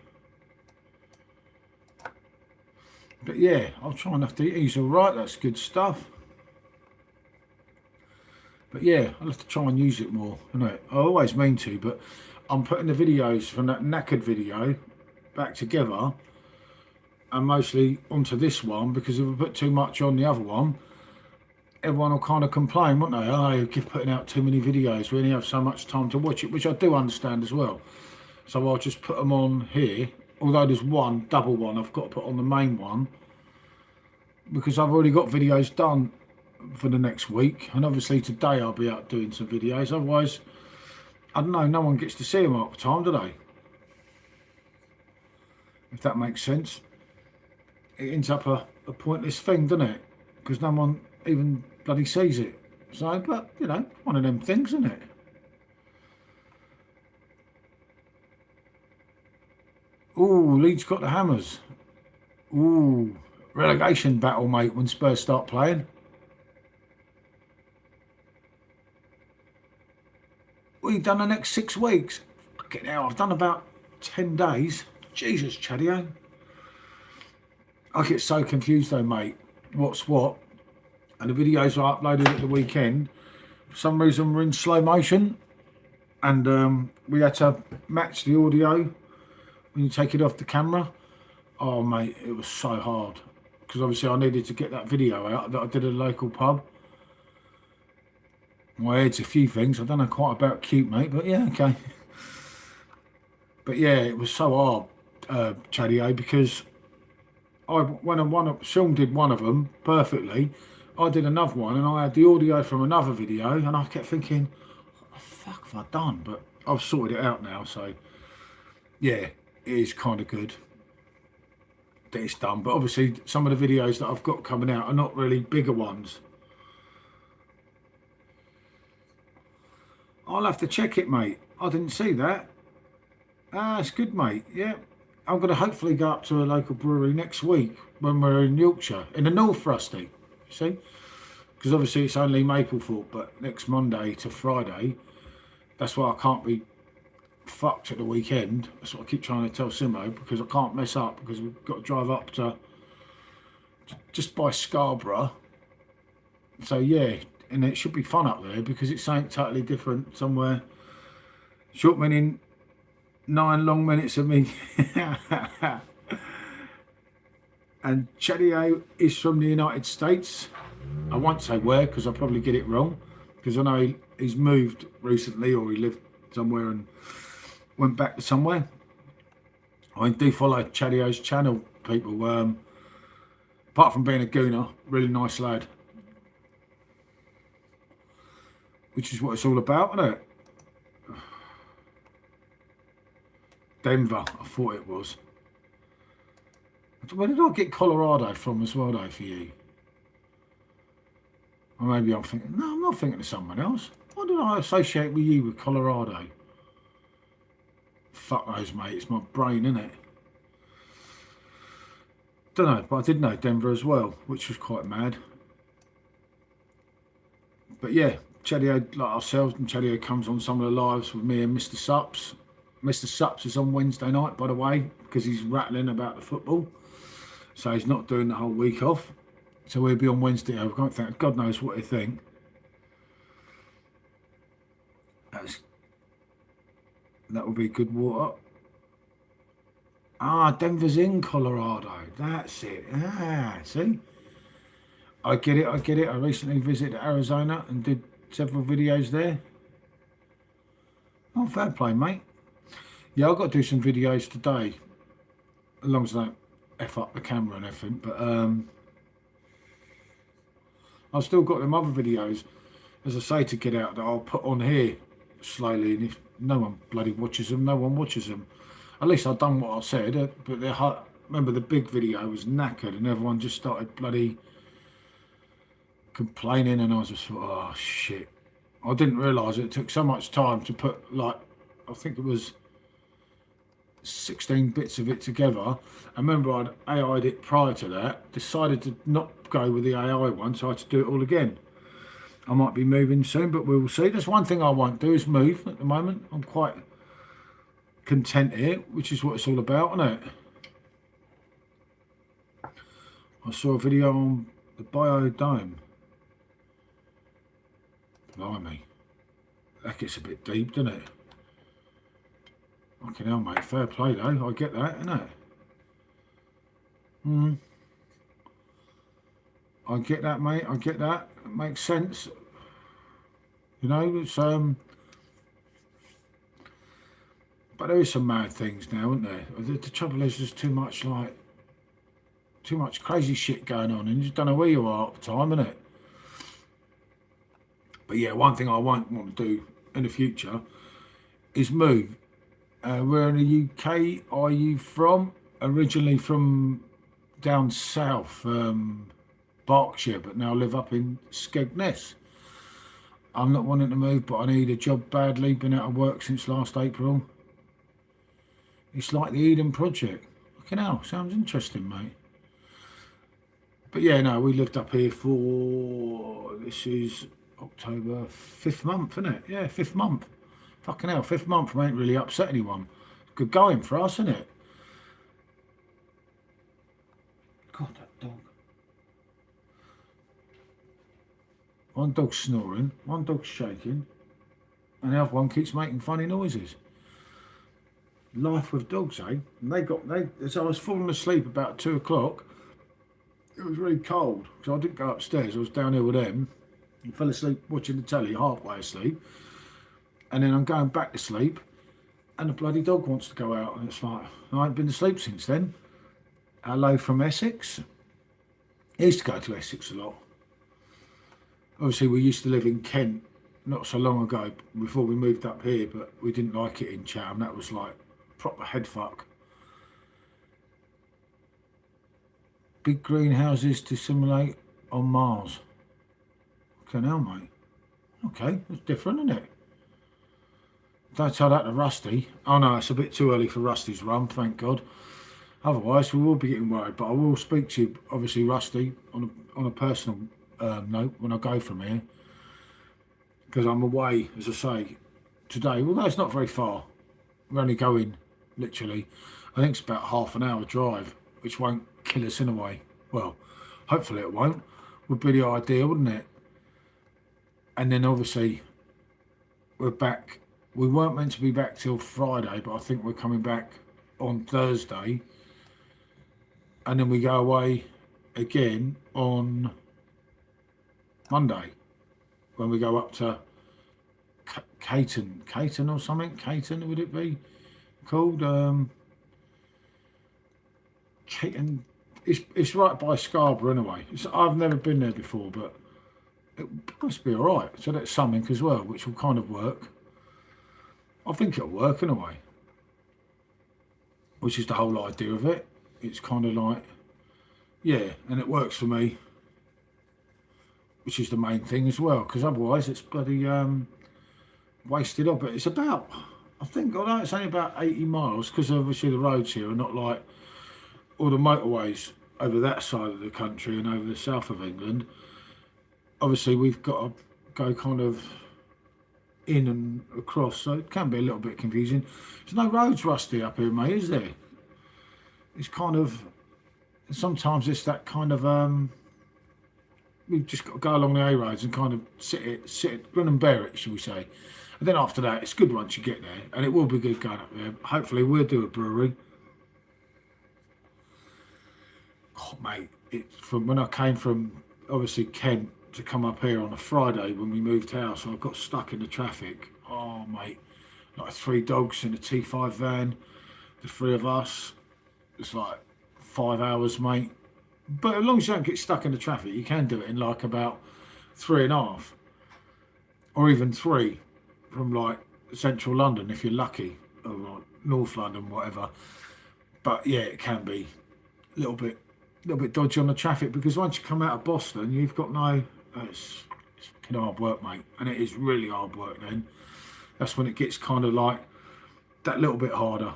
But yeah, I'll try enough to. He's all right. That's good stuff. But yeah, I'll have to try and use it more. I always mean to, but I'm putting the videos from that knackered video back together and mostly onto this one, because if I put too much on the other one, everyone will kind of complain, won't they? Oh, you keep putting out too many videos. We only have so much time to watch it, which I do understand as well. So I'll just put them on here, although there's one double one I've got to put on the main one, because I've already got videos done for the next week, and obviously today I'll be out doing some videos. Otherwise, I don't know, no one gets to see them all the time, do they? If that makes sense. It ends up a pointless thing, doesn't it? Because no one even bloody sees it. So, but you know, one of them things, isn't it? Ooh, Leeds got the hammers. Ooh, relegation battle, mate, when Spurs start playing. We've done the next 6 weeks. Fucking hell, I've done about 10 days. Jesus, Chadio. I get so confused though, mate. What's what? And the videos I uploaded at the weekend, for some reason, were in slow motion. And we had to match the audio when you take it off the camera. Oh, mate, it was so hard. Because obviously I needed to get that video out that I did at a local pub. My head's a few things. I don't know quite about cute, mate, but yeah, okay. But yeah, it was so hard, Chadio, because Sean did one of them perfectly. I did another one, and I had the audio from another video, and I kept thinking, what the fuck have I done? But I've sorted it out now, so yeah, it is kind of good that it's done. But obviously, some of the videos that I've got coming out are not really bigger ones. I'll have to check it, mate. I didn't see that. Ah, it's good, mate. Yeah. I'm going to hopefully go up to a local brewery next week when we're in Yorkshire, in the north, Rusty. You see? Because obviously it's only Maplethorpe, but next Monday to Friday, that's why I can't be fucked at the weekend. That's what I keep trying to tell Simo, because I can't mess up, because we've got to drive up to just by Scarborough. So yeah, and it should be fun up there because it's something totally different somewhere. Short meaning 9 long minutes of me. And Chadio is from the United States. I won't say where because I'll probably get it wrong, because I know he's moved recently, or he lived somewhere and went back to somewhere. I mean, do follow Chadio's channel, people. Apart from being a gooner, really nice lad. Which is what it's all about, isn't it? Denver, I thought it was. Where did I get Colorado from as well, though, for you? Or maybe I'm thinking, no, I'm not thinking of someone else. Why did I associate with you with Colorado? Fuck those, mate. It's my brain, innit? Don't know, but I did know Denver as well, which was quite mad. But yeah, Chadio, like ourselves, and Chadio comes on some of the lives with me and Mr. Sups. Mr. Sups is on Wednesday night, by the way, because he's rattling about the football. So he's not doing the whole week off. So we'll be on Wednesday. I can't think. God knows what they think. That will be good water. Ah, Denver's in Colorado. That's it. Ah, see? I get it, I get it. I recently visited Arizona and did several videos there. Oh, fair play, mate. Yeah, I've got to do some videos today, as long as I don't F up the camera and everything. But I've still got them other videos, as I say, to get out that I'll put on here slowly. And if no one bloody watches them, no one watches them. At least I've done what I said. But remember, the big video was knackered and everyone just started bloody complaining, and I was just thought, oh shit. I didn't realise it took so much time to put, like, I think it was 16 bits of it together. I remember I'd AI'd it prior to that, decided to not go with the AI one, so I had to do it all again. I might be moving soon, but we will see. There's one thing I won't do is move at the moment. I'm quite content here, which is what it's all about, isn't it? I saw a video on the biodome. Blimey. That gets a bit deep, doesn't it? Fucking hell, mate. Fair play, though. I get that, innit? I get that, mate. I get that. It makes sense. You know, it's but there is some mad things now, isn't there? The trouble is there's too much crazy shit going on, and you just don't know where you are at the time, innit? But yeah, one thing I won't want to do in the future is move. Where in the UK are you from? Originally from down south, Berkshire, but now live up in Skegness. I'm not wanting to move, but I need a job badly. Been out of work since last April. It's like the Eden Project. Fucking hell, sounds interesting, mate. But yeah, no, we lived up here for, this is October, 5th month, isn't it? Yeah, 5th month. Fucking hell, 5th month, we ain't really upset anyone. Good going for us, isn't it? God, that dog. One dog's snoring, one dog's shaking, and the other one keeps making funny noises. Life with dogs, eh? And as I was falling asleep about 2 o'clock, it was really cold, so I didn't go upstairs. I was down here with them. I fell asleep watching the telly, halfway asleep. And then I'm going back to sleep, and the bloody dog wants to go out. And it's like, I ain't been to sleep since then. Hello from Essex. I used to go to Essex a lot. Obviously, we used to live in Kent not so long ago, before we moved up here, but we didn't like it in Chatham. That was like proper head fuck. Big greenhouses to simulate on Mars. Okay, now, mate. Okay, that's different, isn't it? Don't tell that to Rusty. Oh no, it's a bit too early for Rusty's run, thank God. Otherwise, we will be getting worried. But I will speak to you, obviously, Rusty, on a personal note when I go from here, because I'm away, as I say, today. Although it's not very far. We're only going, literally, I think it's about half an hour drive, which won't kill us in a way. Well, hopefully it won't. Would be the idea, wouldn't it? And then obviously we're back. We weren't meant to be back till Friday, but I think we're coming back on Thursday, and then we go away again on Monday when we go up to Caton or something. Caton, would it be called? Caton. It's right by Scarborough anyway. I've never been there before, but it must be all right. So that's something as well, which will kind of work. I think it'll work in a way, which is the whole idea of it. It's kind of like, yeah, and it works for me, which is the main thing as well, because otherwise it's bloody wasted up. But it's about, I think, although it's only about 80 miles, because obviously the roads here are not like all the motorways over that side of the country and over the south of England. Obviously we've got to go kind of in and across, so it can be a little bit confusing. There's no roads, Rusty, up here, mate, is there? It's kind of, sometimes it's that kind of we've just got to go along the A roads and kind of sit it, grin and bear it, shall we say. And then after that, it's good once you get there, and it will be good going up there. Hopefully we'll do a brewery. Oh, mate, it's from when I came from obviously Kent to come up here on a Friday when we moved house. So I got stuck in the traffic. Oh, mate. Like 3 dogs in a T5 van, the 3 of us. It's like 5 hours, mate. But as long as you don't get stuck in the traffic, you can do it in like about 3.5 or even 3 from like central London if you're lucky, or like North London, whatever. But yeah, it can be a little bit dodgy on the traffic, because once you come out of Boston, you've got no. It's fucking hard work, mate, and it is really hard work. Then that's when it gets kind of like that little bit harder.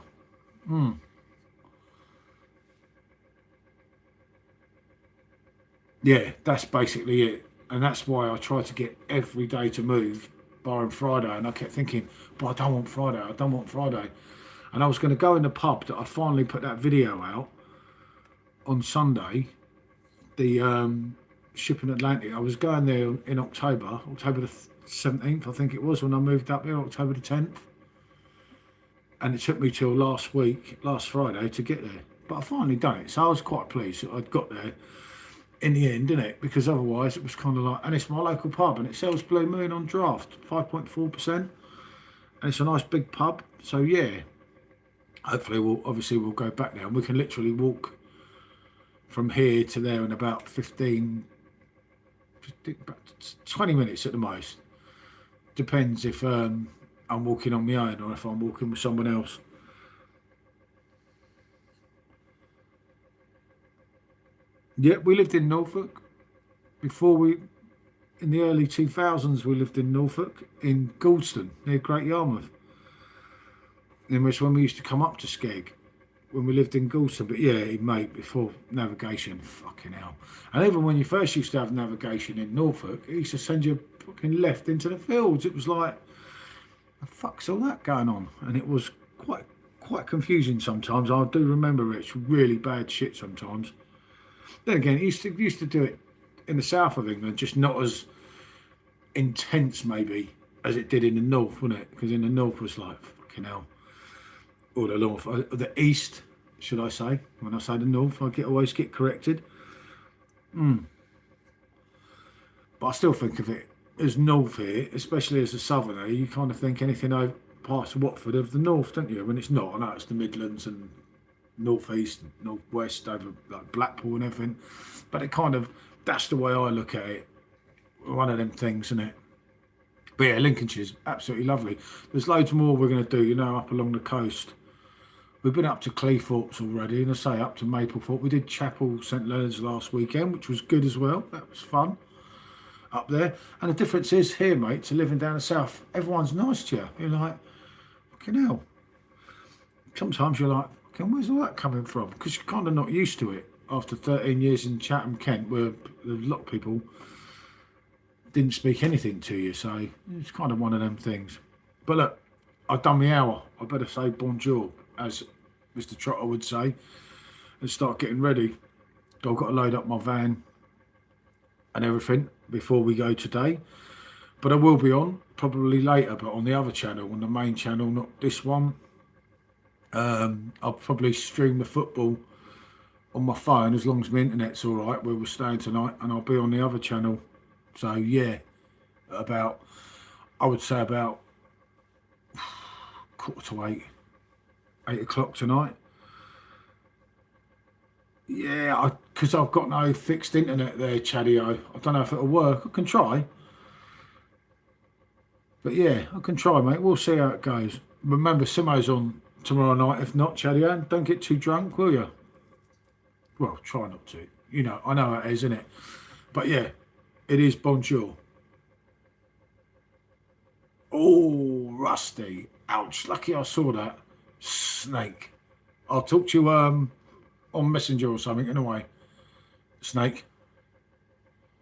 Yeah, that's basically it. And that's why I try to get every day to move, barring Friday. And I kept thinking, but I don't want Friday, I don't want Friday. And I was going to go in the pub that I finally put that video out on Sunday, the ship in Atlantic. I was going there in October the 17th, I think it was, when I moved up there, October the 10th. And it took me till last Friday, to get there. But I finally done it, so I was quite pleased that I'd got there in the end, didn't it? Because otherwise it was kind of like, and it's my local pub and it sells Blue Moon on draft, 5.4%. And it's a nice big pub. So yeah, hopefully we'll go back there and we can literally walk from here to there in about 20 minutes at the most. Depends if I'm walking on my own or if I'm walking with someone else. Yeah, we lived in Norfolk. In the early 2000s, we lived in Norfolk, in Galdston, near Great Yarmouth. It was when we used to come up to Skeg, when we lived in Galdston. But yeah, mate, before navigation, fucking hell. And even when you first used to have navigation in Norfolk, it used to send you fucking left into the fields. It was like, the fuck's all that going on? And it was quite confusing sometimes. I do remember it's really bad shit sometimes. Then again, it used to do it in the south of England, just not as intense maybe as it did in the north, wasn't it? Because in the north was like, fucking hell, or the north, the east, should I say? When I say the north, I always get corrected. But I still think of it as north here, especially as a southerner. You kind of think anything over past Watford of the north, don't you? When it's not. I know it's the Midlands and northeast, northwest, over like Blackpool and everything, but it kind of, that's the way I look at it. One of them things, isn't it? But yeah, Lincolnshire's absolutely lovely. There's loads more we're going to do, up along the coast. We've been up to Cleethorpes already, and I say up to Maplethorpe. We did Chapel St Leonard's last weekend, which was good as well. That was fun up there. And the difference is here, mate, to living down the south, everyone's nice to you. You're like, fucking hell. Sometimes you're like, where's all that coming from? Because you're kind of not used to it after 13 years in Chatham, Kent, where a lot of people didn't speak anything to you. So it's kind of one of them things. But look, I've done my hour. I better say bonjour, as Mr. Trotter would say, and start getting ready. I've got to load up my van and everything before we go today. But I will be on, probably later, but on the other channel, on the main channel, not this one. I'll probably stream the football on my phone as long as my internet's all right where we're staying tonight, and I'll be on the other channel. So yeah, I would say about 7:45, 8 o'clock tonight. Yeah, because I've got no fixed internet there, Chaddio. I don't know if it'll work. I can try. But yeah, I can try, mate. We'll see how it goes. Remember, Simo's on tomorrow night. If not, Chaddio, don't get too drunk, will you? Well, try not to. I know how it is, isn't it? But yeah, it is bonjour. Oh, rusty. Ouch. Lucky I saw that. Snake. I'll talk to you on Messenger or something anyway. Snake.